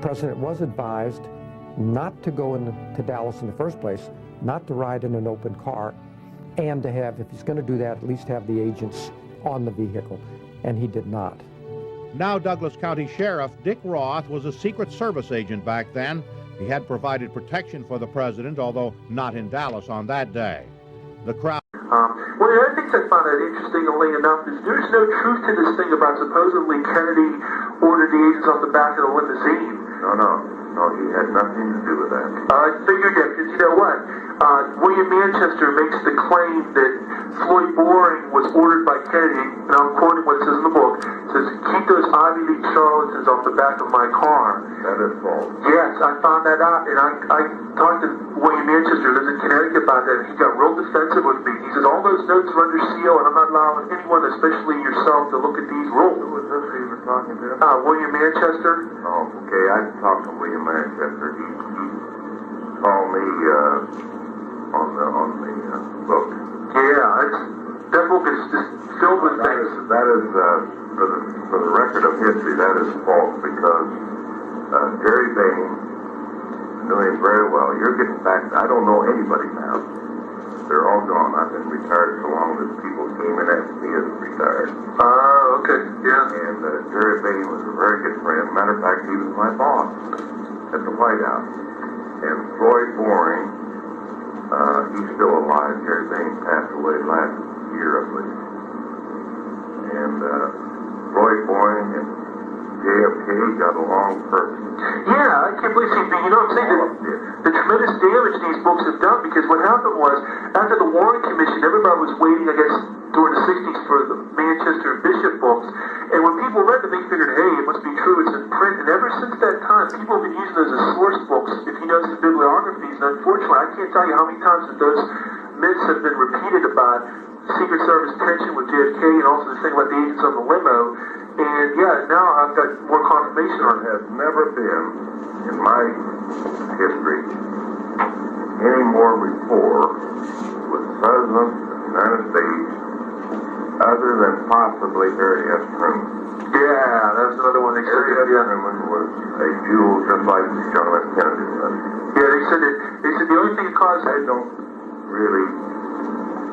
president was advised not to go to Dallas in the first place, not to ride in an open car, and to have, if he's going to do that, at least have the agents on the vehicle, and he did not. Now Douglas County Sheriff Dick Roth was a Secret Service agent back then. He had provided protection for the president, although not in Dallas on that day. The crowd... One of the other things I found out interestingly enough is there's no truth to this thing about supposedly Kennedy ordered the agents off the back of the limousine. No, he had nothing to do with that. I figured that, because you know what? William Manchester makes the claim that Floyd Boring was ordered by Kennedy, and I'm quoting what it says in the book, it says, keep those Ivy League charlatans off the back of my car. That is false. Yes, I found that out, and I talked to William Manchester, who lives in Connecticut, about that, and he got real defensive with me. He says, all those notes are under seal, and I'm not allowing anyone, especially yourself, to look at these rules. Who was this you were talking to? William Manchester. Oh, okay, I talked to William Manchester. He called me on the book. Yeah, that book is just filled with things. That is for the record of history, that is false, because Jerry BEHN knew him very well. You're getting back, I don't know anybody now. They're all gone. I've been retired so long that people came and asked me as retired. Okay, yeah. And Jerry BEHN was a very good friend. Matter of fact, he was my boss at the White House. And Floyd Boring, he's still alive. Jerry BEHN passed away last year, I believe. And Floyd Boring and JFK got along perfect. Yeah, I can't believe you know what I'm saying? The tremendous damage these books have done, because what happened was, after the Warren Commission, everybody was waiting, I guess, during the 60s for the Manchester and Bishop books, and when people read them, they figured, hey, it must be true, it's in print, and ever since that time, people have been using those as source books, if you notice the bibliographies, and unfortunately, I can't tell you how many times that those myths have been repeated about Secret Service tension with JFK, and also the thing about the agents on the limo. And yeah, now I've got more confirmation on it. There has never been, in my history, any more rapport with the President of the United States other than possibly Harry S. Truman. Yeah, that's another one they said. Harry S. Truman was a jewel just like John F. Kennedy was. Yeah, they said the only thing that caused... I don't really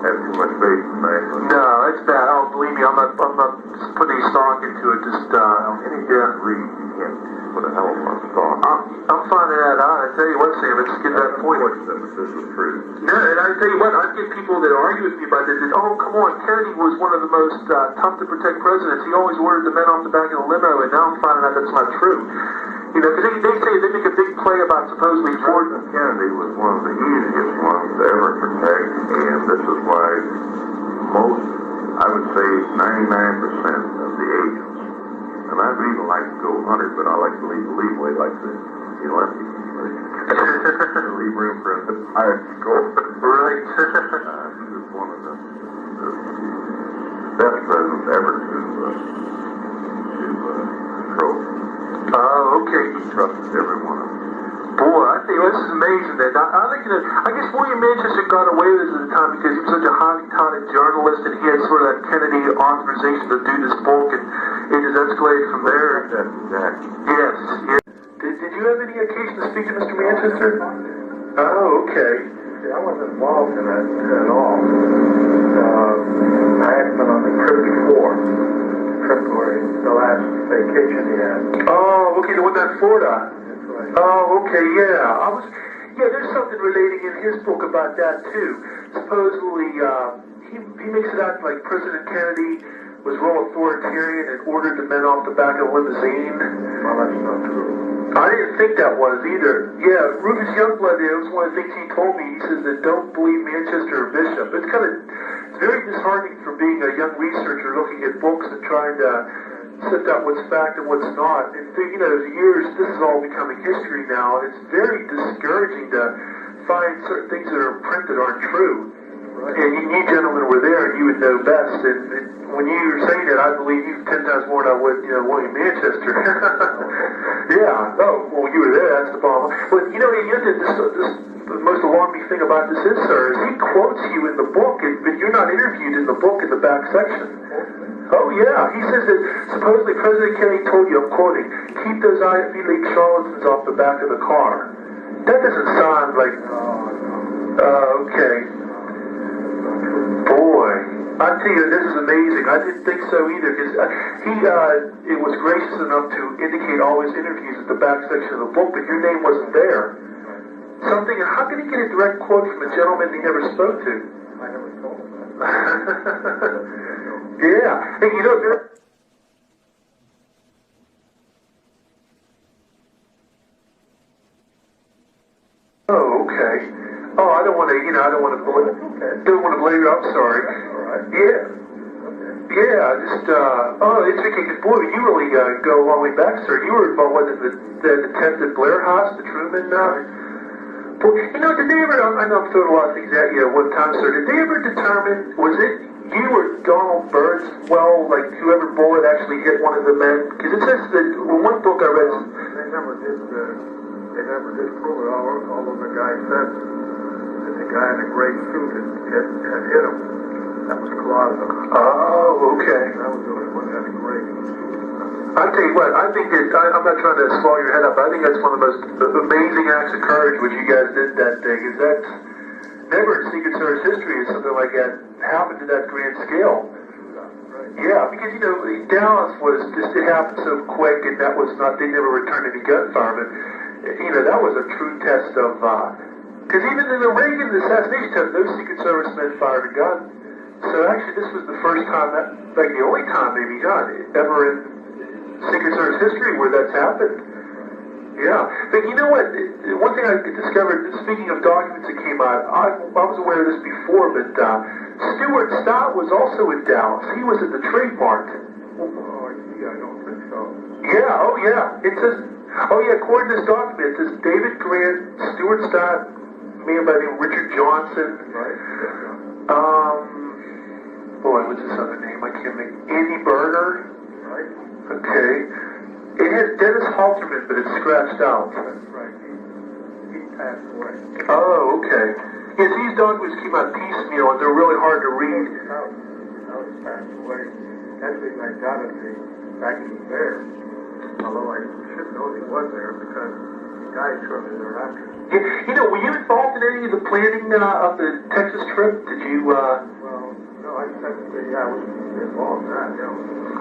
have too much faith in that. No, it's bad. Oh, believe me, I'm not putting any stock into it. Just any read, you can't put a hell of a stock. I'm finding that out. I tell you what, Sam, let's get that point. This is true. No, and I tell you what, I get people that argue with me about this. Oh, come on, Kennedy was one of the most tough to protect presidents. He always ordered the men off the back of the limo, and now I'm finding out that's not true. You know, because they say they make a big play about supposedly Ford. Kennedy was one of the easiest ones to ever protect, and this is why most, I would say 99% of the agents, and I'd even like to go 100, but I like to leave leeway, like the lefty. Leave room for a higher score. Right. He was one of the best presidents ever to control. Oh, okay. He trusted every one of them. Boy, I think this is amazing. That I guess William Manchester got away with it at the time because he was such a highly touted journalist, and he had sort of that Kennedy authorization to do this book, and it just escalated from there. That's exactly. Yes. Did you have any occasion to speak to Mr. Manchester? Oh, okay. I wasn't involved in that at all. I had been on the trip before. The last vacation he had. Oh, okay, the one down in Florida. That's right. Oh, okay, yeah. There's something relating in his book about that too. Supposedly, he makes it out like President Kennedy was real authoritarian and ordered the men off the back of the limousine. Well, that's not true. I didn't think that was either. Yeah, Rufus Youngblood, it was one of the things he told me. He says that don't believe Manchester or Bishop. It's very disheartening for being a young researcher looking at books and trying to sift out what's fact and what's not. And you know, the years, this is all becoming history now, and it's very discouraging to find certain things that are in print that aren't true. Right. And you gentlemen were there, and you would know best. And when you were saying it, I believe you 10 times more than I would, William Manchester. Yeah. Oh, well, you were there. That's the problem. But the most alarming thing about this is, sir, is he quotes you in the book, but you're not interviewed in the book in the back section. Oh, yeah. He says that supposedly President Kennedy told you, I'm quoting, keep those Ivy League charlatans off the back of the car. That doesn't sound like... okay. Boy. I tell you, this is amazing. I didn't think so either, because he was gracious enough to indicate all his interviews at the back section of the book, but your name wasn't there. Something, and how can he get a direct quote from a gentleman he never spoke to? I never told him that. Yeah. Hey, you know, oh, okay. Oh, I don't want to, I don't want to blame you. I'm sorry. All right. Yeah. Okay. Yeah, just, it's because, boy, you really go a long way back, sir. You were involved with the attempted Blair House, the Truman, boy, did they ever, I know I'm throwing a lot of things at you at one time, sir, did they ever determine, was it you or Donald Byrd's, like, whoever bullet actually hit one of the men? Because it says that, one book I read... They never did prove it, although the guy said that the guy in the gray suit had hit him. That was Closet. Oh, okay. That was the only one that had a gray suit. I'll tell you what, I think that, I'm not trying to swallow your head up, but I think that's one of the most amazing acts of courage what you guys did that day, because that's never in Secret Service history is something like that happened to that grand scale. Yeah, because, Dallas was just, it happened so quick, and that was not, they never returned any gunfire, but, that was a true test of, because even in the Reagan assassination test, no Secret Service men fired a gun. So actually, this was the first time, the only time maybe, ever in Secret Service history where that's happened. Yeah. But you know what? One thing I discovered, speaking of documents that came out, I was aware of this before, but Stuart Stott was also in Dallas. He was at the Trade Mart. Oh, I don't think so. Yeah, oh yeah. It says, according to this document, it says David Grant, Stuart Stott, a man by the name of Richard Johnson. Right. Boy, what's his other name? I can't make Andy Berger. Right. Okay. It has Dennis Halterman, but it's scratched out. That's right. He passed away. Oh, okay. Yes, these documents came out piecemeal, and they're really hard to read. How he passed away. Actually, I got it back in there. Although I should know he was there because he died shortly thereafter. Were you involved in any of the planning of the Texas trip? Did you, Well, no, I technically, I was involved in that,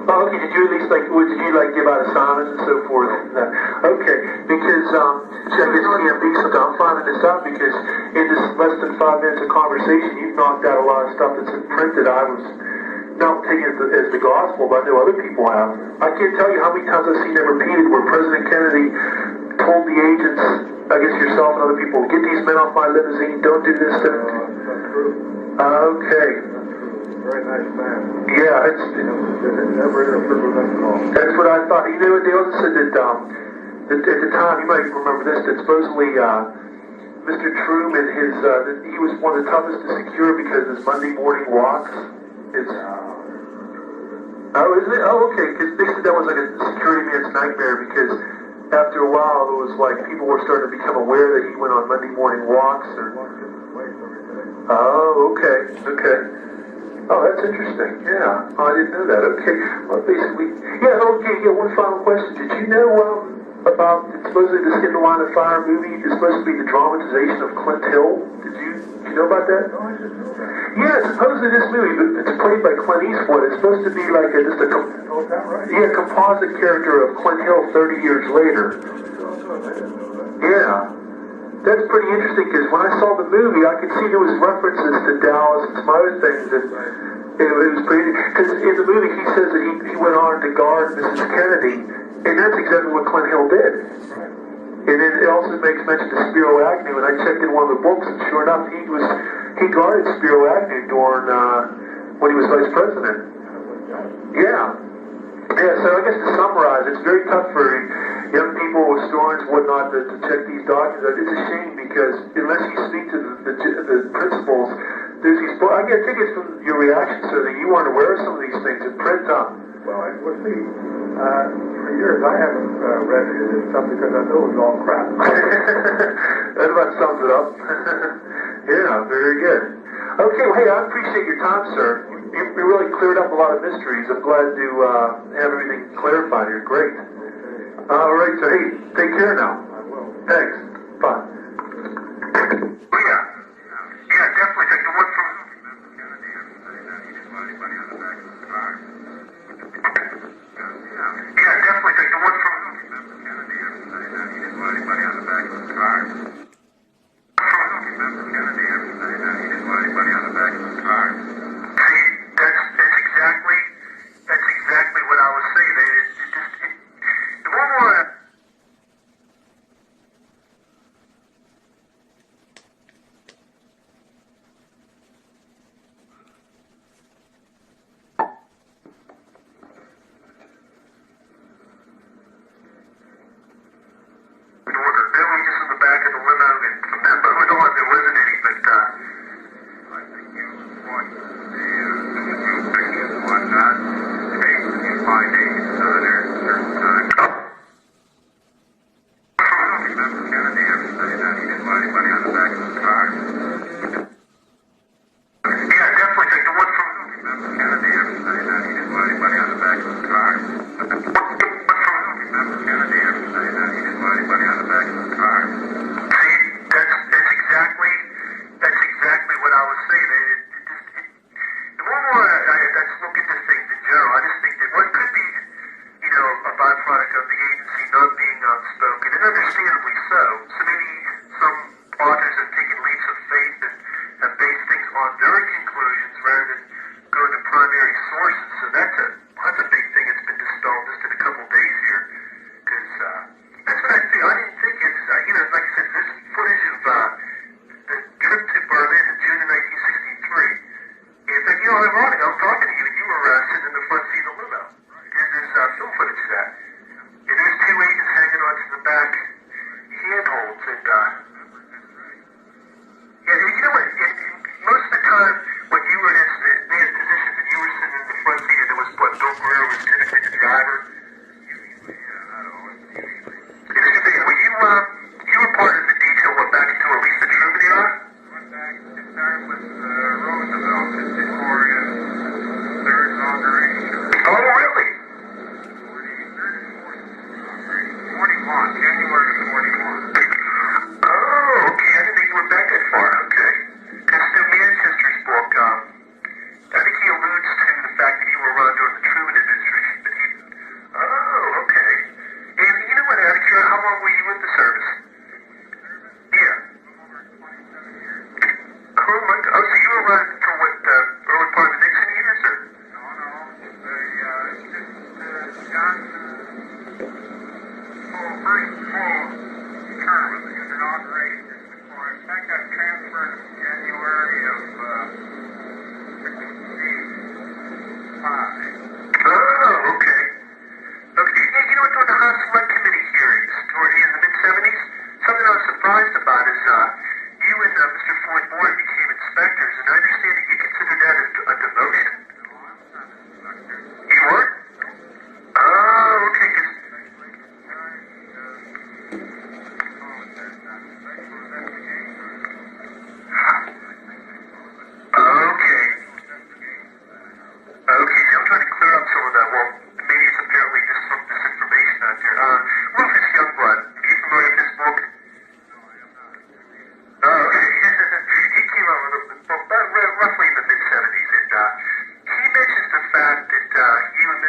Oh, okay. Did you at least give out assignments and so forth? Okay, because I guess can't be something. I'm finding this out because in this less than 5 minutes of conversation, you've knocked out a lot of stuff that's printed. I was not taking it as the gospel, but I know other people have. I can't tell you how many times I've seen it repeated where President Kennedy told the agents, I guess yourself and other people, get these men off my limousine, don't do this. That's true. Okay. Very nice man. Yeah, it's... Never interfered with us at all. That's what I thought. They also said that at the time, you might remember this, that supposedly Mr. Truman, he was one of the toughest to secure because his Monday morning walks. Oh, isn't it? Oh, okay, because they said that was like a security man's nightmare because after a while, it was like people were starting to become aware that he went on Monday morning walks. Oh, okay. Oh, that's interesting. Yeah. Oh, I didn't know that. Okay. Well, basically, one final question. Did you know about supposedly the Skin the Line of Fire movie is supposed to be the dramatization of Clint Hill? Did you know about that? No, I didn't know that. Yeah, supposedly this movie, but it's played by Clint Eastwood. It's supposed to be like composite character of Clint Hill 30 years later. Yeah. That's pretty interesting because when I saw the movie, I could see there was references to Dallas and some other things, and it was pretty. Because in the movie, he says that he went on to guard Mrs. Kennedy, and that's exactly what Clint Hill did. And then it also makes mention of Spiro Agnew, and I checked in one of the books, and sure enough, he guarded Spiro Agnew during when he was vice president. Yeah. Yeah, so I guess to summarize, it's very tough for young people, historians, whatnot, to check these documents. It's a shame because unless you speak to the principals, there's these. I think it's from your reaction, sir, that you weren't aware of some of these things in print. Well, see, for years I haven't read any of this stuff because I know it's all crap. That about sums it up. Yeah, very good. Okay, well, hey, I appreciate your time, sir. You really cleared up a lot of mysteries. I'm glad to have everything clarified here. Great. All right, so hey, take care now. I will. Thanks. Bye. Oh, yeah. Yeah, definitely. Like the one from Kennedy. Anybody on the back of the car. Yeah, definitely. Like the one from Kennedy. Anybody on the back of the car. Kennedy. Anybody on the back of the car. See, that's exactly what I was saying. The one more. Billy just in the back of the limo, and from that moment on, there wasn't any, but I think you watch the pictures, watch that, you find these, there's certain times. Remember Kennedy ever say that he didn't want anybody on the back of the car? Yeah, definitely, like the one from remember Kennedy ever say that he didn't want anybody on the back of the car? Remember Kennedy ever say that he didn't want anybody on the back of the car? See, that's exactly what I was saying. The one more, let's look at this thing in general. I just think that what could be, a byproduct of the agency not being outspoken, and understandably so. So maybe some authors have taken leaps of faith and have based things on their conclusions rather than going to primary sources. So that's a big thing that's been dispelled just in a couple days here. Because that's what I feel. I didn't think it's, like I said, this footage of the trip to Berlin in June of 1963. In fact, ironic, I'm talking to you, and you were sitting in the front seat of the limo. There's film footage of that. And there's two agents hanging onto the back handholds, and yeah, you know what? Most of the time, when you were in their positions and you were sitting in the front seat, and there was what Bill Guerrero was typically the driver. You were part of the detail went back into at least the Truman era? Went back, it started with Roosevelt before his third inauguration. Oh, really? 41, January 41. Oh, okay, I didn't think you were back that far, okay. Because Stu Manchester's book, I think he alludes to the fact that you were around during the Truman administration, but oh, okay. And you know what, Alex, how long were you in the service? Yeah. Oh, my God. Oh, so you were around for what, early part of the Nixon years, or? No, Johnson, first full term of his inauguration just before, in fact, I transferred in January of 65. Oh, okay. Okay, you know what, during the House Select Committee hearings in the mid-70s, something I was surprised about is you and Mr. Floyd Boyd became inspectors, and I understand that you consider that a demotion. No, I'm not an inspector. You weren't? Oh, okay, because... Okay, so I'm trying to clear up some of that. Well, maybe it's apparently just some disinformation out there. Rufus Youngblood, are you familiar with this book? No, I am not. Oh, okay. He came out with a book roughly in the mid-70s, and he mentions the fact that you and I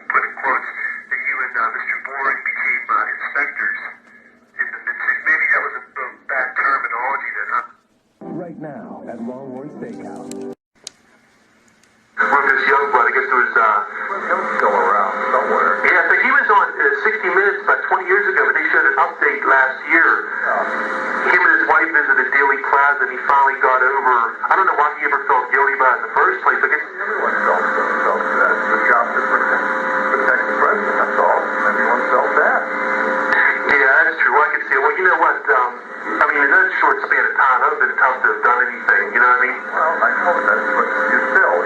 put in quotes, that you and Mr. Boring became inspectors in the mid-60s. Maybe that was a bad terminology then, huh? Right now at Longwood Steakhouse. Rufus Youngblood, I guess there was, him still around somewhere. Yeah, but he was on 60 Minutes about 20 years ago, but they showed an update last year. Him and his wife visited Dealey Plaza, and he finally got over, I don't know why he ever felt guilty about it in the first place. I guess everyone felt that. It's the job to protect the president, that's all. Everyone felt that. Yeah, that's true. I can see it. Well, you know what, I mean, in that short span of time, that would have been tough to have done anything, you know what I mean? Well, I know that, but you still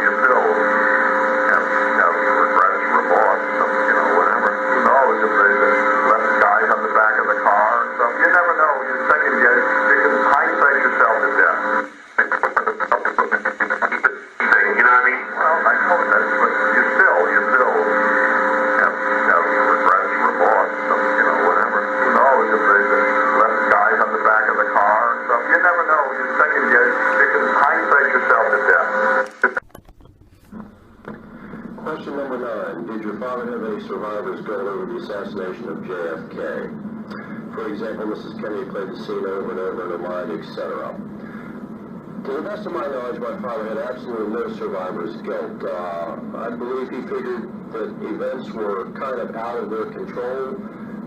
have regrets, remorse, whatever. Who knows if they left guys on the back of the car or something. You never know. You can hindsight yourself to death. You survivor's guilt over the assassination of JFK. For example, Mrs. Kennedy played the scene over and over in her mind, etc. To the best of my knowledge, my father had absolutely no survivor's guilt. I believe he figured that events were kind of out of their control.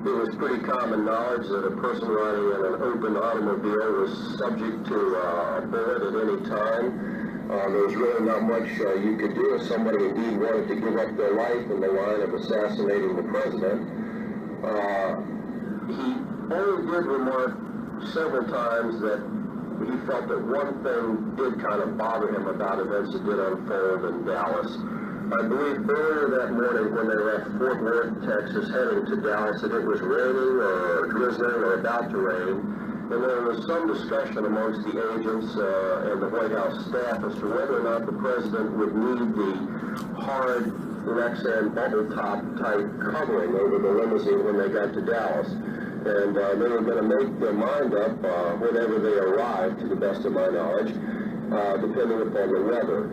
It was pretty common knowledge that a person riding in an open automobile was subject to a bullet at any time. There was really not much you could do if somebody indeed wanted to give up their life in the line of assassinating the president. He only did remark several times that he felt that one thing did kind of bother him about events that did unfold in Dallas. I believe earlier that morning when they left Fort Worth, Texas, heading to Dallas, that it was raining or drizzling or about to rain, and there was some discussion amongst the agents and the White House staff as to whether or not the president would need the hard Lexan bubble top type covering over the limousine when they got to Dallas. And they were going to make their mind up whenever they arrived, to the best of my knowledge, depending upon the weather.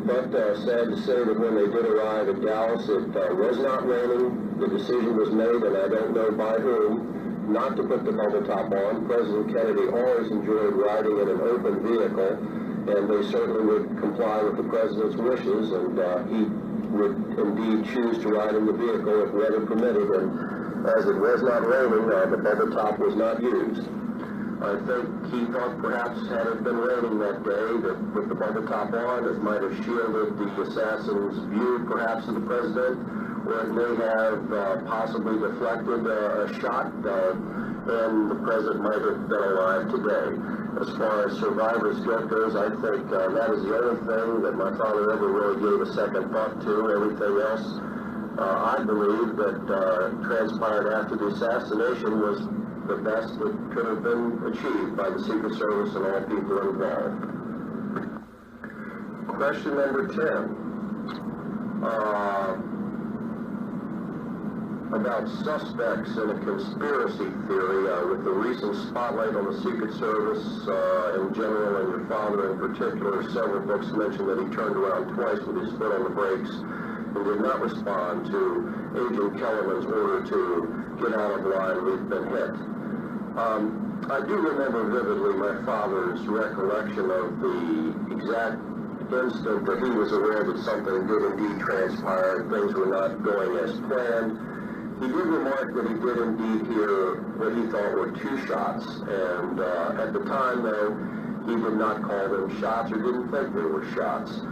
But sad to say that when they did arrive at Dallas, it was not raining. The decision was made, and I don't know by whom, not to put the bubble top on. President Kennedy always enjoyed riding in an open vehicle, and they certainly would comply with the president's wishes, and he would indeed choose to ride in the vehicle if weather permitted. And as it was not raining, the bubble top was not used. I think he thought perhaps had it been raining that day, that with the bubble top on, it might have shielded the assassin's view perhaps of the president, or it may have possibly deflected a shot, and the president might have been alive today. As far as survivor's guilt goes, I think that is the only thing that my father ever really gave a second thought to. Everything else, I believe that transpired after the assassination was the best that could have been achieved by the Secret Service and all people involved. Question number 10. About suspects in a conspiracy theory with the recent spotlight on the Secret Service in general and your father in particular. Several books mention that he turned around twice with his foot on the brakes and did not respond to Agent Kellerman's order to get out of line, we've been hit. I do remember vividly my father's recollection of the exact instant that he was aware that something did indeed transpire, things were not going as planned. He did remark that he did indeed hear what he thought were 2 shots, and at the time, though, he did not call them shots or didn't think they were shots.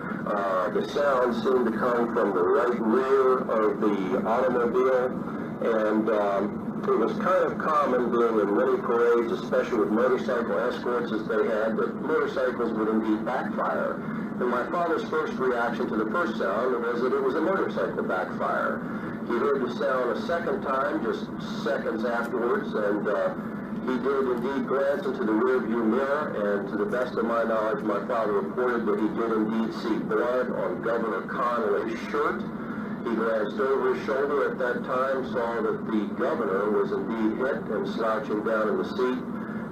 The sound seemed to come from the right rear of the automobile, and it was kind of common being in many parades, especially with motorcycle escorts as they had, that motorcycles would indeed backfire. And my father's first reaction to the first sound was that it was a motorcycle backfire. He heard the sound a second time, just seconds afterwards, and he did indeed glance into the rearview mirror, and to the best of my knowledge, my father reported that he did indeed see blood on Governor Connolly's shirt. He glanced over his shoulder at that time, saw that the governor was indeed hit and slouching down in the seat.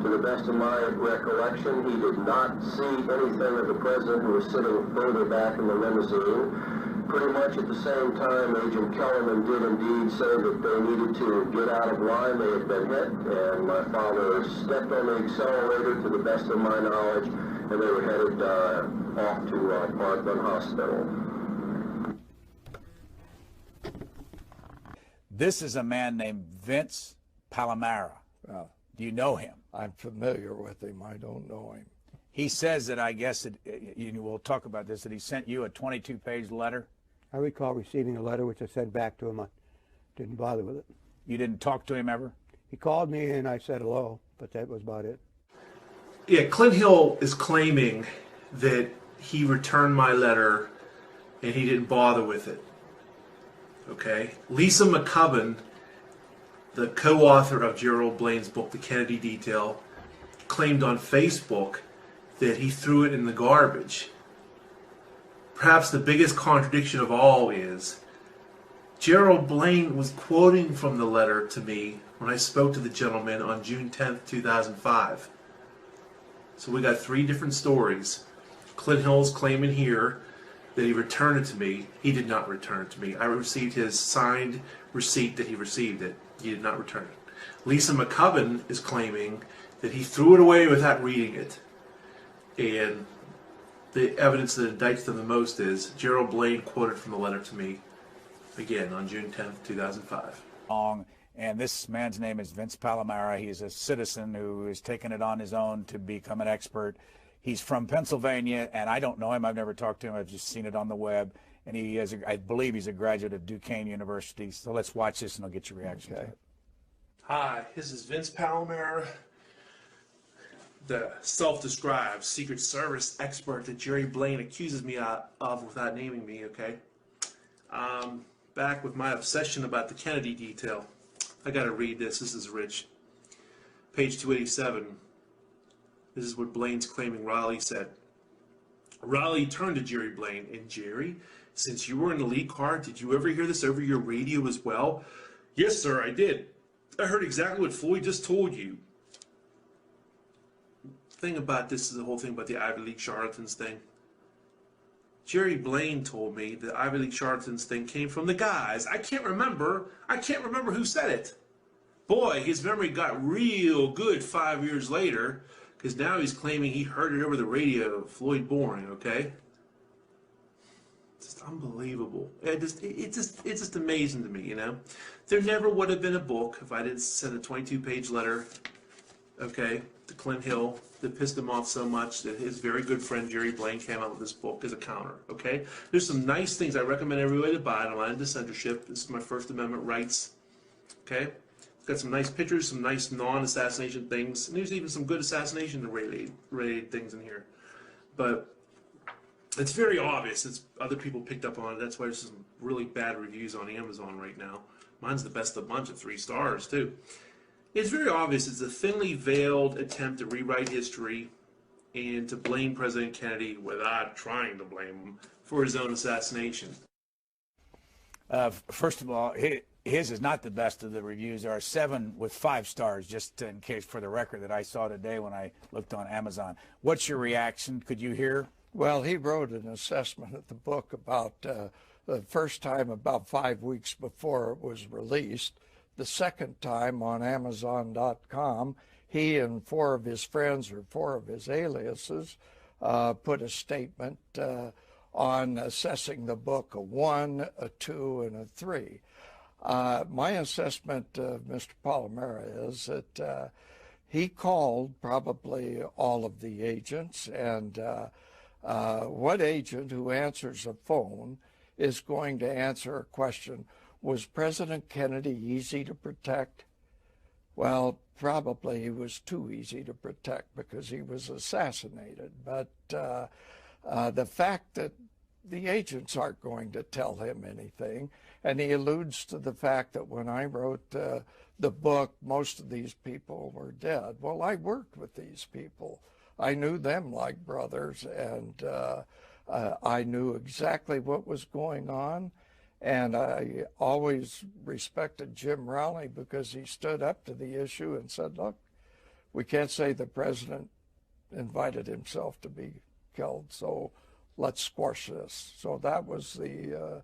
To the best of my recollection, he did not see anything of the president, who was sitting further back in the limousine. Pretty much at the same time, Agent Kellerman did indeed say that they needed to get out of line. They had been hit, and my father stepped on the accelerator to the best of my knowledge, and they were headed off to Parkland Hospital. This is a man named Vince Palomara. Do you know him? I'm familiar with him. I don't know him. He says that, I guess, we'll talk about this, that he sent you a 22-page letter. I recall receiving a letter which I sent back to him. I didn't bother with it. You didn't talk to him ever? He called me and I said hello, but that was about it. Yeah, Clint Hill is claiming that he returned my letter and he didn't bother with it. Okay? Lisa McCubbin, the co-author of Gerald Blaine's book, The Kennedy Detail, claimed on Facebook that he threw it in the garbage. Perhaps the biggest contradiction of all is Gerald Blaine was quoting from the letter to me when I spoke to the gentleman on June 10th, 2005. So we got 3 different stories. Clint Hill's claiming here that he returned it to me. He did not return it to me. I received his signed receipt that he received it. He did not return it. Lisa McCubbin is claiming that he threw it away without reading it. And the evidence that indicts them the most is Gerald Blaine quoted from the letter to me, again, on June 10th, 2005. And this man's name is Vince Palomara. He's a citizen who has taken it on his own to become an expert. He's from Pennsylvania, and I don't know him. I've never talked to him. I've just seen it on the web. And he is, I believe he's a graduate of Duquesne University. So let's watch this, and I'll get your reaction to it. Hi, this is Vince Palomara, the self-described Secret Service expert that Jerry Blaine accuses me of without naming me, okay? Back with my obsession about the Kennedy detail. I gotta read this. This is rich. Page 287. This is what Blaine's claiming Raleigh said. Raleigh turned to Jerry Blaine. And Jerry, since you were in the lead car, did you ever hear this over your radio as well? Yes, sir, I did. I heard exactly what Floyd just told you. The thing about this is the whole thing about the Ivy League charlatans thing. Jerry Blaine told me the Ivy League charlatans thing came from the guys. I can't remember who said it. Boy, his memory got real good 5 years later, because now he's claiming he heard it over the radio, Floyd Boring, okay? Just unbelievable. It's just amazing to me, you know? There never would have been a book if I didn't send a 22-page letter, okay, to Clint Hill that pissed him off so much that his very good friend Jerry Blaine came out with this book as a counter, okay? There's some nice things I recommend everybody to buy. I'm not into censorship. This is my First Amendment rights, okay? It's got some nice pictures, some nice non-assassination things, and there's even some good assassination-related things in here. But it's very obvious. It's other people picked up on it. That's why there's some really bad reviews on Amazon right now. Mine's the best of the bunch at 3 stars, too. It's very obvious it's a thinly veiled attempt to rewrite history and to blame President Kennedy without trying to blame him for his own assassination. First of all, his is not the best of the reviews. There are 7 with 5 stars, just in case for the record, that I saw today when I looked on Amazon. What's your reaction? Could you hear? Well, he wrote an assessment of the book about the first time about 5 weeks before it was released. The second time on Amazon.com, he and 4 of his friends, or 4 of his aliases, put a statement on assessing the book a 1, a 2, and a 3. My assessment of Mr. Palomara is that he called probably all of the agents, and what agent who answers a phone is going to answer a question, was President Kennedy easy to protect? Well, probably he was too easy to protect because he was assassinated. But the fact that the agents aren't going to tell him anything, and he alludes to the fact that when I wrote the book, most of these people were dead. Well, I worked with these people. I knew them like brothers, and I knew exactly what was going on. And I always respected Jim Rowley because he stood up to the issue and said, look, we can't say the president invited himself to be killed, so let's squash this. So that was the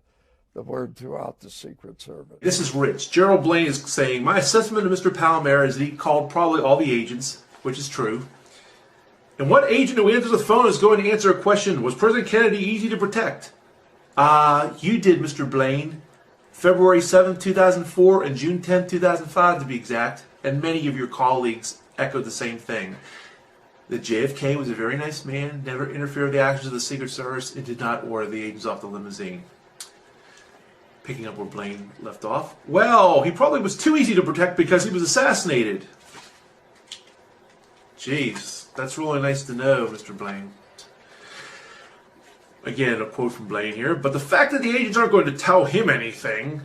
word throughout the Secret Service. This is rich. Gerald Blaine is saying, my assessment of Mr. Palomara is that he called probably all the agents, which is true. And what agent who answers the phone is going to answer a question, was President Kennedy easy to protect? You did, Mr. Blaine. February 7th, 2004 and June 10th, 2005 to be exact. And many of your colleagues echoed the same thing. That JFK was a very nice man, never interfered with the actions of the Secret Service, and did not order the agents off the limousine. Picking up where Blaine left off. Well, he probably was too easy to protect because he was assassinated. Jeez, that's really nice to know, Mr. Blaine. Again, a quote from Blaine here. But the fact that the agents aren't going to tell him anything,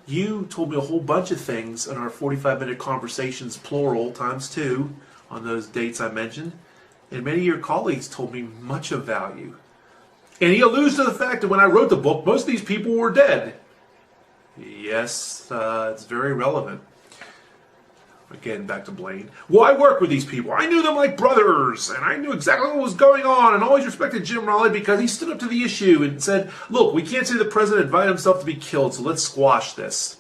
you told me a whole bunch of things in our 45-minute conversations, plural, times 2, on those dates I mentioned. And many of your colleagues told me much of value. And he alludes to the fact that when I wrote the book, most of these people were dead. Yes, it's very relevant. Again, back to Blaine. Well, I work with these people. I knew them like brothers, and I knew exactly what was going on, and always respected Jim Raleigh because he stood up to the issue and said, look, we can't say the president invited himself to be killed, so let's squash this.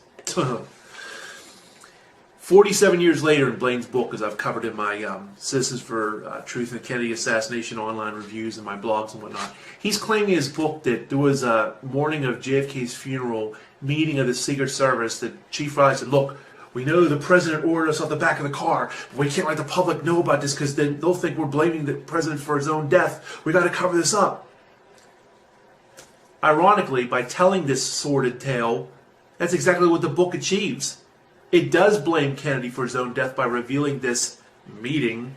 47 years later in Blaine's book, as I've covered in my Citizens for Truth and Kennedy Assassination online reviews and my blogs and whatnot, he's claiming in his book that there was a morning of JFK's funeral meeting of the Secret Service that Chief Riley said, look, we know the president ordered us off the back of the car, but we can't let the public know about this because then they'll think we're blaming the president for his own death. We got to cover this up. Ironically, by telling this sordid tale, that's exactly what the book achieves. It does blame Kennedy for his own death by revealing this meeting.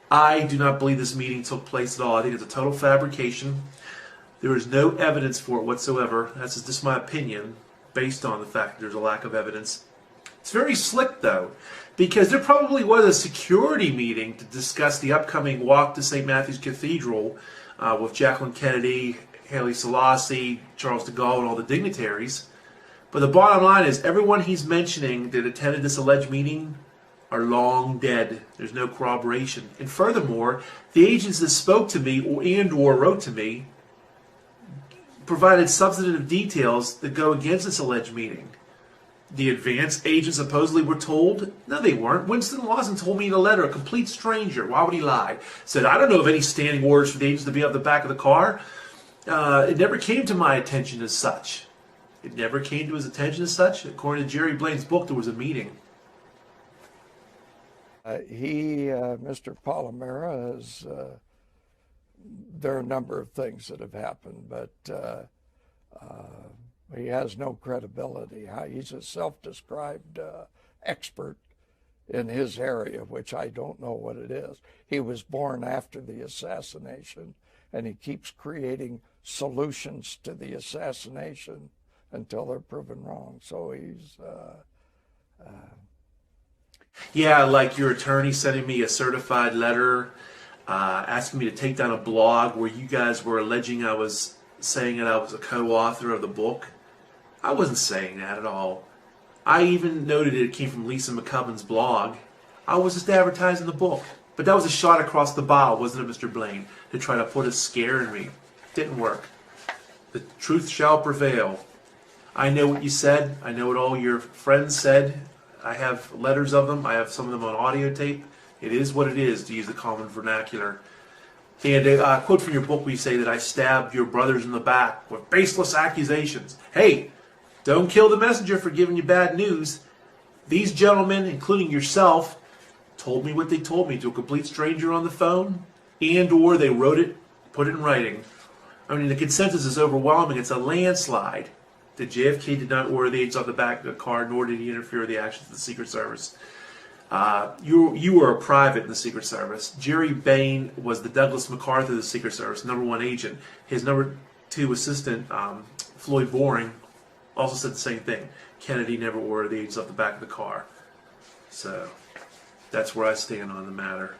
I do not believe this meeting took place at all. I think it's a total fabrication. There is no evidence for it whatsoever. That's just my opinion, based on the fact that there's a lack of evidence. It's very slick, though, because there probably was a security meeting to discuss the upcoming walk to St. Matthew's Cathedral with Jacqueline Kennedy, Haile Selassie, Charles de Gaulle, and all the dignitaries. But the bottom line is everyone he's mentioning that attended this alleged meeting are long dead. There's no corroboration. And furthermore, the agents that spoke to me or wrote to me provided substantive details that go against this alleged meeting. The advance agents supposedly were told. No, they weren't. Winston Lawson told me in a letter, a complete stranger. Why would he lie? Said, I don't know of any standing orders for the agents to be up the back of the car. It never came to my attention as such. It never came to his attention as such. According to Jerry Blaine's book, there was a meeting. Mr. Palomera, there are a number of things that have happened, but he has no credibility. He's a self-described expert in his area, which I don't know what it is. He was born after the assassination, and he keeps creating solutions to the assassination until they're proven wrong. So he's... Yeah, like your attorney sending me a certified letter asking me to take down a blog where you guys were alleging I was saying that I was a co-author of the book. I wasn't saying that at all. I even noted it came from Lisa McCubbin's blog. I was just advertising the book. But that was a shot across the bow, wasn't it, Mr. Blaine, to try to put a scare in me. Didn't work. The truth shall prevail. I know what you said. I know what all your friends said. I have letters of them. I have some of them on audio tape. It is what it is, to use the common vernacular. And a quote from your book where you say that I stabbed your brothers in the back with baseless accusations. Hey, don't kill the messenger for giving you bad news. These gentlemen, including yourself, told me what they told me to a complete stranger on the phone, and or they wrote it, put it in writing. I mean, the consensus is overwhelming. It's a landslide that JFK did not order the agents off the back of the car, nor did he interfere with the actions of the Secret Service. You were a private in the Secret Service. Jerry Bain was the Douglas MacArthur of the Secret Service, #1 agent. His #2 assistant, Floyd Boring, also said the same thing. Kennedy never ordered the agents off the back of the car. So that's where I stand on the matter.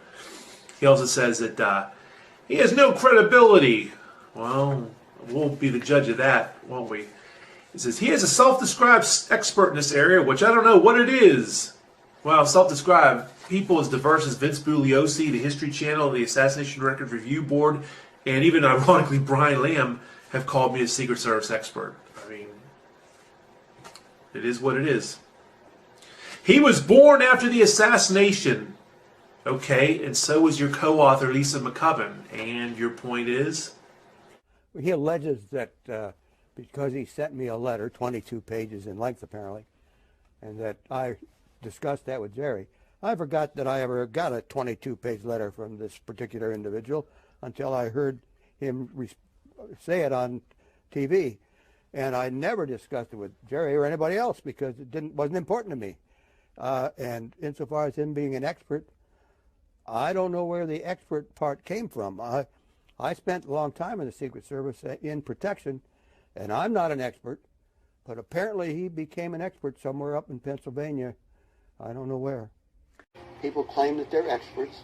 He also says that he has no credibility. Well, we'll be the judge of that, won't we? He says, he is a self-described expert in this area, which I don't know what it is. Well, self-described people as diverse as Vince Bugliosi, the History Channel, the Assassination Records Review Board, and even, ironically, Brian Lamb have called me a Secret Service expert. I mean, it is what it is. He was born after the assassination. Okay, and so was your co-author, Lisa McCubbin. And your point is? He alleges that because he sent me a letter, 22 pages in length apparently, and that I discussed that with Jerry. I forgot that I ever got a 22-page letter from this particular individual until I heard him say it on TV. And I never discussed it with Jerry or anybody else because it wasn't important to me. And insofar as him being an expert, I don't know where the expert part came from. I spent a long time in the Secret Service in protection, and I'm not an expert, but apparently he became an expert somewhere up in Pennsylvania. I don't know where. People claim that they're experts.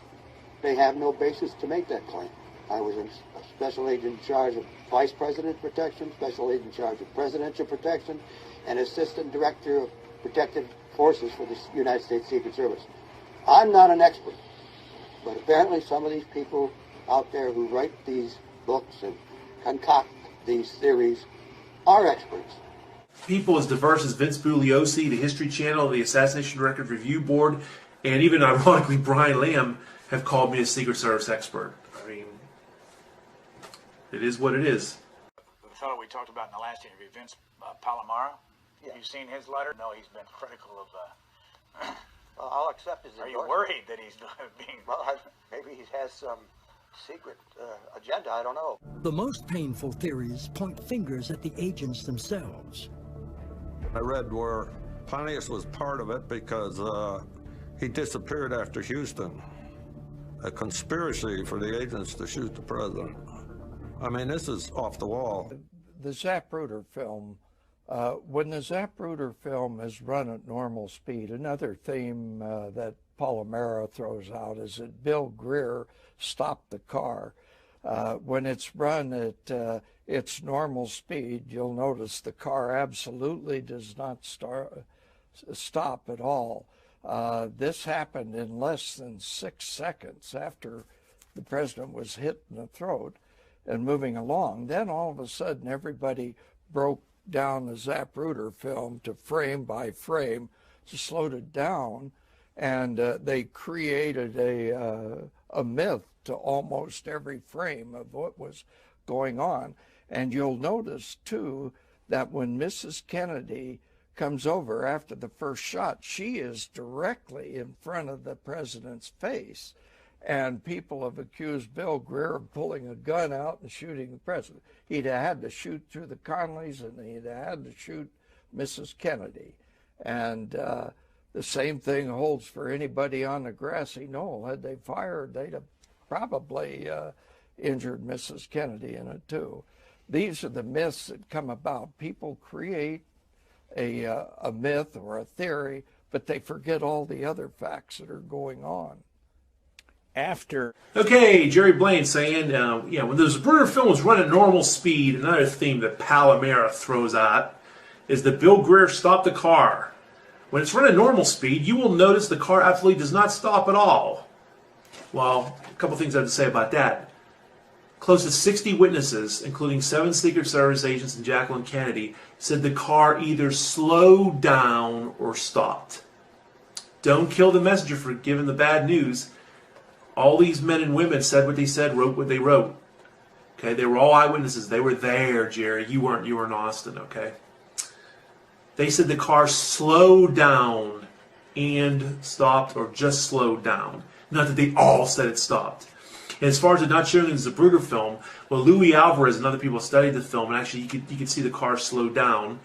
They have no basis to make that claim. I was a special agent in charge of vice president protection, special agent in charge of presidential protection, and assistant director of protective forces for the United States Secret Service. I'm not an expert, but apparently some of these people out there who write these books and concoct these theories are experts. People as diverse as Vince Bugliosi, the History Channel, the Assassination Record Review Board, and even ironically Brian Lamb have called me a Secret Service expert. I mean, it is what it is. The fellow we talked about in the last interview, Vince Palomara, you've seen his letter? No, he's been critical of... Well, I'll accept his endorsement. Are you worried that he's being... Well, maybe he has some secret agenda, I don't know. The most painful theories point fingers at the agents themselves. I read where Pontius was part of it because he disappeared after Houston. A conspiracy for the agents to shoot the president. I mean, this is off the wall. The Zapruder film, when the Zapruder film is run at normal speed, another theme that Palomara throws out is that Bill Greer stopped the car. When it's run at its normal speed, you'll notice the car absolutely does not stop at all. This happened in less than 6 seconds after the president was hit in the throat and moving along. Then all of a sudden everybody broke down the Zapruder film to frame by frame, to slowed it down, and they created a myth to almost every frame of what was going on. And you'll notice too that when Mrs. Kennedy comes over after the first shot, she is directly in front of the president's face. And people have accused Bill Greer of pulling a gun out and shooting the president. He'd have had to shoot through the Conleys, and he'd have had to shoot Mrs. Kennedy. And the same thing holds for anybody on the grassy knoll. Had they fired, they'd have probably injured Mrs. Kennedy in it too. These are the myths that come about. People create a myth or a theory, but they forget all the other facts that are going on. Okay, Jerry Blaine saying, when the Zapruder film was running normal speed, another theme that Palomara throws out is that Bill Greer stopped the car. When it's running normal speed, you will notice the car absolutely does not stop at all. Well, a couple things I have to say about that. Close to 60 witnesses, including 7 Secret Service agents and Jacqueline Kennedy, said the car either slowed down or stopped. Don't kill the messenger for giving the bad news. All these men and women said what they said, wrote what they wrote. Okay, they were all eyewitnesses. They were there, Jerry. You weren't. You were in Austin, okay? They said the car slowed down and stopped, or just slowed down. Not that they all said it stopped. And as far as it not showing in the Zapruder film, well, Louis Alvarez and other people studied the film, and actually you could see the car slow down.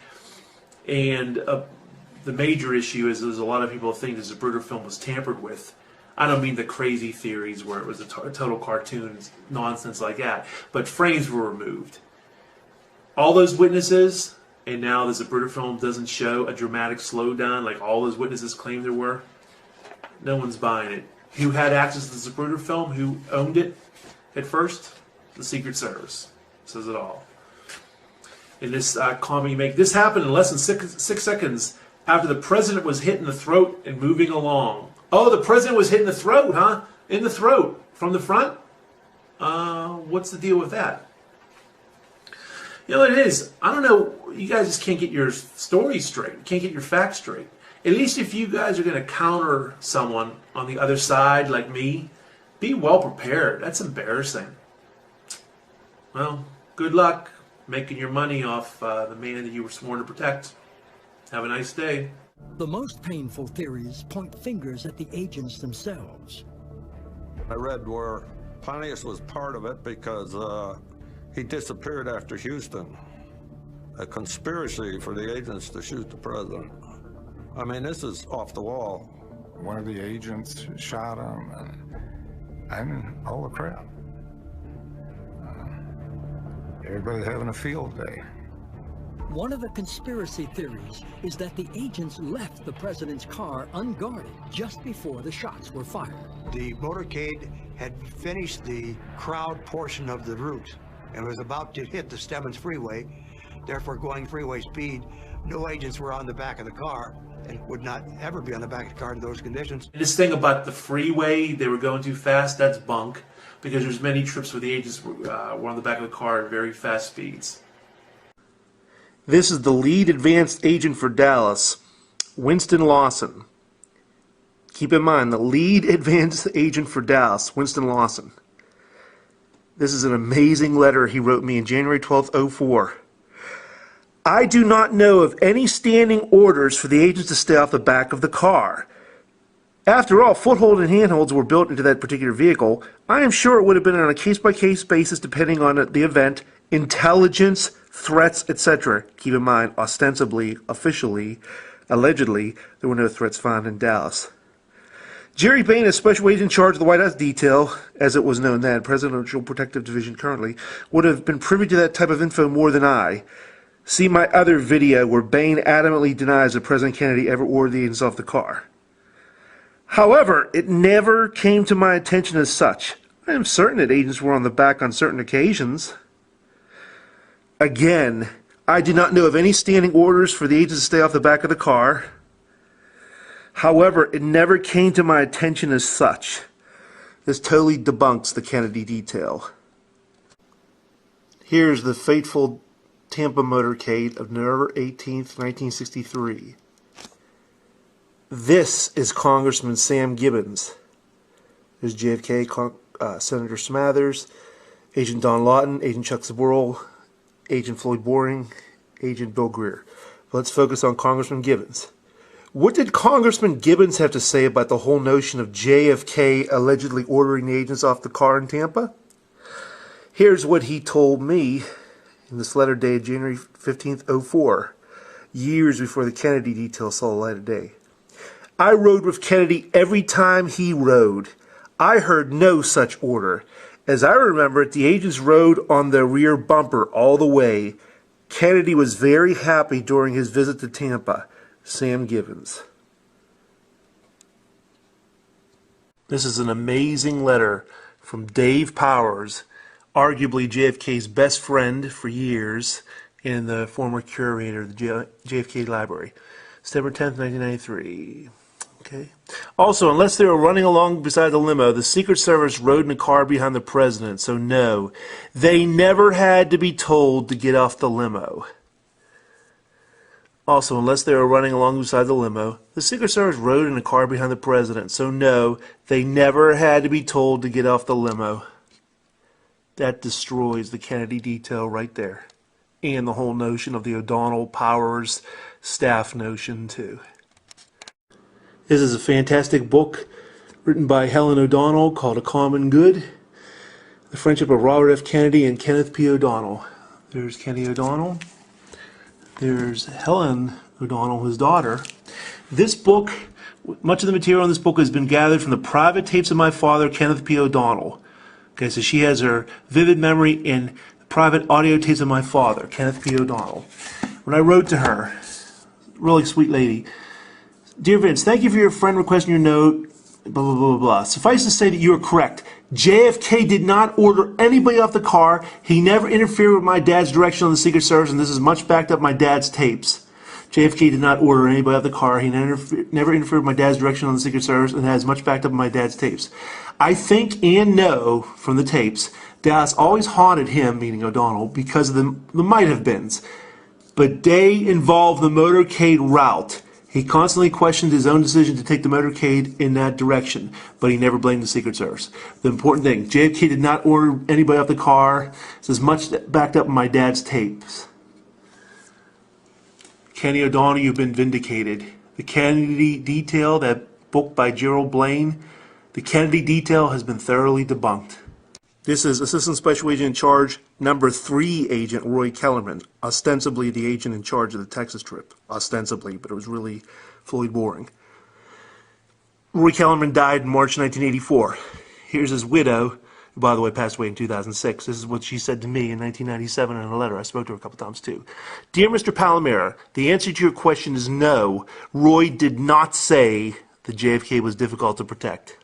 And the major issue is there's a lot of people think the Zapruder film was tampered with. I don't mean the crazy theories where it was a total cartoon nonsense like that, but frames were removed. All those witnesses, and now the Zapruder film doesn't show a dramatic slowdown like all those witnesses claimed there were. No one's buying it. Who had access to the Zapruder film? Who owned it at first? The Secret Service. Says it all. In this comment you make, this happened in less than six seconds after the president was hit in the throat and moving along. Oh, the president was hit in the throat, huh? In the throat. From the front? What's the deal with that? You know what it is? I don't know. You guys just can't get your story straight. Can't get your facts straight. At least if you guys are going to counter someone on the other side like me, be well prepared. That's embarrassing. Well, good luck making your money off the man that you were sworn to protect. Have a nice day. The most painful theories point fingers at the agents themselves. I read where Pontius was part of it because he disappeared after Houston. A conspiracy for the agents to shoot the president. I mean, this is off the wall. One of the agents shot him, and all the crap. Everybody's having a field day. One of the conspiracy theories is that the agents left the president's car unguarded just before the shots were fired. The motorcade had finished the crowd portion of the route and was about to hit the Stebbins Freeway, therefore going freeway speed. No agents were on the back of the car, and would not ever be on the back of the car in those conditions. This thing about the freeway, they were going too fast, that's bunk, because there's many trips where the agents were on the back of the car at very fast speeds. This is the lead advanced agent for Dallas, Winston Lawson. Keep in mind, the lead advanced agent for Dallas, Winston Lawson. This is an amazing letter he wrote me in January 12th, 2004. I do not know of any standing orders for the agents to stay off the back of the car. After all, foothold and handholds were built into that particular vehicle. I am sure it would have been on a case-by-case basis depending on the event, intelligence, threats, etc. Keep in mind, ostensibly, officially, allegedly, there were no threats found in Dallas. Jerry Bain, as special agent in charge of the White House detail, as it was known then, Presidential Protective Division currently, would have been privy to that type of info more than I. See my other video where Bain adamantly denies that President Kennedy ever ordered the agents off the car. However, it never came to my attention as such. I am certain that agents were on the back on certain occasions. Again, I do not know of any standing orders for the agents to stay off the back of the car. However, it never came to my attention as such. This totally debunks the Kennedy detail. Here's the fateful Tampa motorcade of November 18th, 1963. This is Congressman Sam Gibbons. There's JFK, Senator Smathers, Agent Don Lawton, Agent Chuck Sborel, Agent Floyd Boring, Agent Bill Greer. Let's focus on Congressman Gibbons. What did Congressman Gibbons have to say about the whole notion of JFK allegedly ordering the agents off the car in Tampa? Here's what he told me in this letter dated January 15th, 2004, years before the Kennedy detail saw the light of day. I rode with Kennedy every time he rode. I heard no such order. As I remember it, the agents rode on the rear bumper all the way. Kennedy was very happy during his visit to Tampa. Sam Gibbons. This is an amazing letter from Dave Powers, arguably JFK's best friend for years and the former curator of the JFK Library. September 10th, 1993. Okay. Also, unless they were running along beside the limo, the Secret Service rode in a car behind the president, so no, they never had to be told to get off the limo. Also, unless they were running along beside the limo, the Secret Service rode in a car behind the president, so no, they never had to be told to get off the limo. That destroys the Kennedy detail right there. And the whole notion of the O'Donnell Powers staff notion, too. This is a fantastic book written by Helen O'Donnell called A Common Good, The Friendship of Robert F. Kennedy and Kenneth P. O'Donnell. There's Kenny O'Donnell. There's Helen O'Donnell, his daughter. This book, much of the material in this book has been gathered from the private tapes of my father, Kenneth P. O'Donnell. Okay, so she has her vivid memory in private audio tapes of my father, Kenneth P. O'Donnell. When I wrote to her, really sweet lady, Dear Vince, thank you for your friend requesting your note, blah, blah, blah, blah. Suffice to say that you are correct. JFK did not order anybody off the car. He never interfered with my dad's direction on the Secret Service, and this is much backed up my dad's tapes. JFK did not order anybody off the car. He never interfered with my dad's direction on the Secret Service, and has much backed up in my dad's tapes. I think and know from the tapes, Dallas always haunted him, meaning O'Donnell, because of the might-have-beens. But they involved the motorcade route. He constantly questioned his own decision to take the motorcade in that direction, but he never blamed the Secret Service. The important thing, JFK did not order anybody off the car. This is much backed up in my dad's tapes. Kenny O'Donnell, you've been vindicated. The Kennedy detail, that book by Gerald Blaine, the Kennedy detail has been thoroughly debunked. This is Assistant Special Agent in Charge, number 3 Agent Roy Kellerman, ostensibly the agent in charge of the Texas trip. Ostensibly, but it was really Floyd Boring. Roy Kellerman died in March 1984. Here's his widow, who, by the way, passed away in 2006. This is what she said to me in 1997 in a letter. I spoke to her a couple times, too. Dear Mr. Palomera, the answer to your question is no. Roy did not say that JFK was difficult to protect.